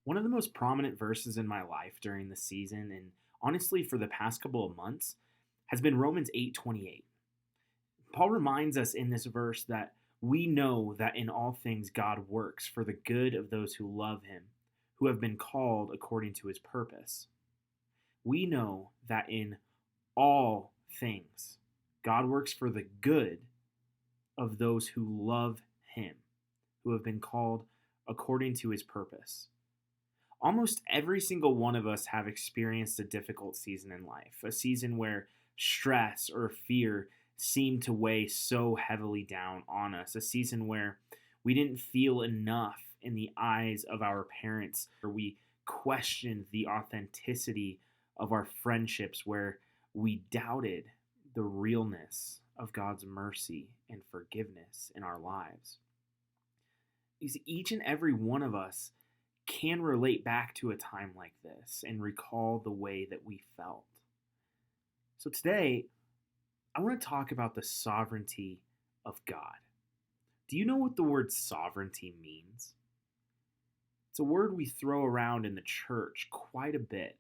One of the most prominent verses in my life during the season, and honestly for the past couple of months, has been Romans 8:28. Paul reminds us in this verse that we know that in all things God works for the good of those who love him, who have been called according to his purpose. We know that in all things God works for the good of those who love him, who have been called according to his purpose. Almost every single one of us have experienced a difficult season in life, a season where stress or fear seemed to weigh so heavily down on us, a season where we didn't feel enough in the eyes of our parents, or we questioned the authenticity of our friendships, where we doubted the realness of God's mercy and forgiveness in our lives. You see, each and every one of us can relate back to a time like this and recall the way that we felt. So today, I want to talk about the sovereignty of God. Do you know what the word sovereignty means? It's a word we throw around in the church quite a bit,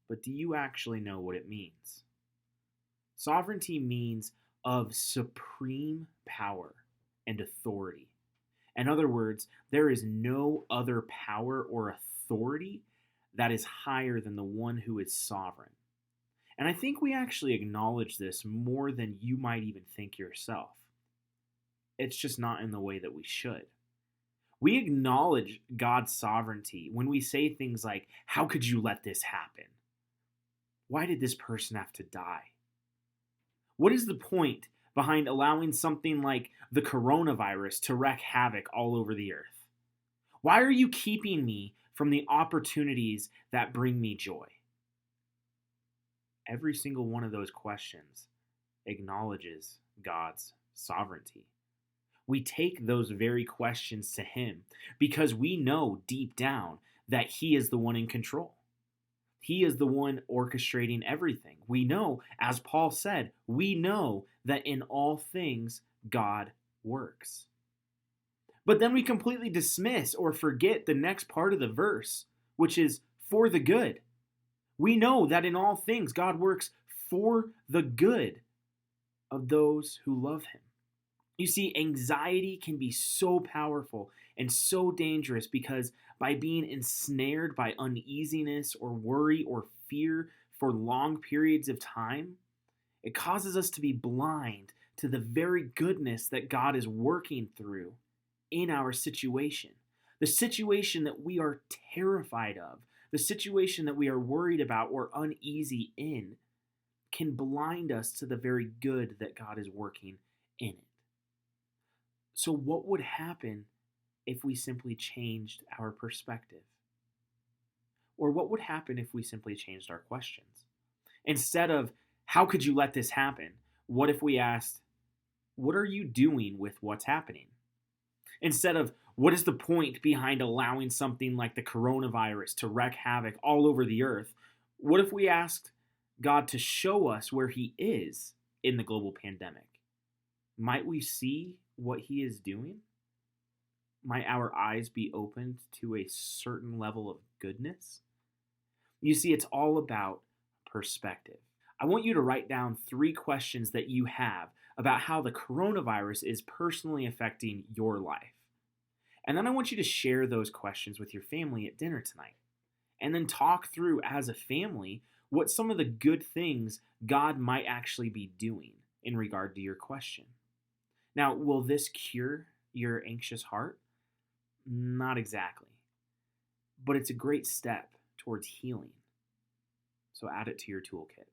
but do you actually know what it means? Sovereignty means of supreme power and authority. In other words, there is no other power or authority that is higher than the one who is sovereign. And I think we actually acknowledge this more than you might even think yourself. It's just not in the way that we should. We acknowledge God's sovereignty when we say things like, "How could you let this happen? Why did this person have to die? What is the point behind allowing something like the coronavirus to wreak havoc all over the earth? Why are you keeping me from the opportunities that bring me joy?" Every single one of those questions acknowledges God's sovereignty. We take those very questions to him because we know deep down that he is the one in control. He is the one orchestrating everything. We know, as Paul said, we know that in all things God works. But then we completely dismiss or forget the next part of the verse, which is for the good. We know that in all things God works for the good of those who love him. You see, anxiety can be so powerful and so dangerous because by being ensnared by uneasiness or worry or fear for long periods of time, it causes us to be blind to the very goodness that God is working through in our situation. The situation that we are terrified of, the situation that we are worried about or uneasy in, can blind us to the very good that God is working in it. So what would happen if we simply changed our perspective? Or what would happen if we simply changed our questions? Instead of, "How could you let this happen?" What if we asked, "What are you doing with what's happening?" Instead of, "What is the point behind allowing something like the coronavirus to wreak havoc all over the earth?" What if we asked God to show us where he is in the global pandemic? Might we see what he is doing? Might our eyes be opened to a certain level of goodness? You see, it's all about perspective. I want you to write down 3 questions that you have about how the coronavirus is personally affecting your life. And then I want you to share those questions with your family at dinner tonight. And then talk through as a family what some of the good things God might actually be doing in regard to your question. Now, will this cure your anxious heart? Not exactly. But it's a great step towards healing. So add it to your toolkit.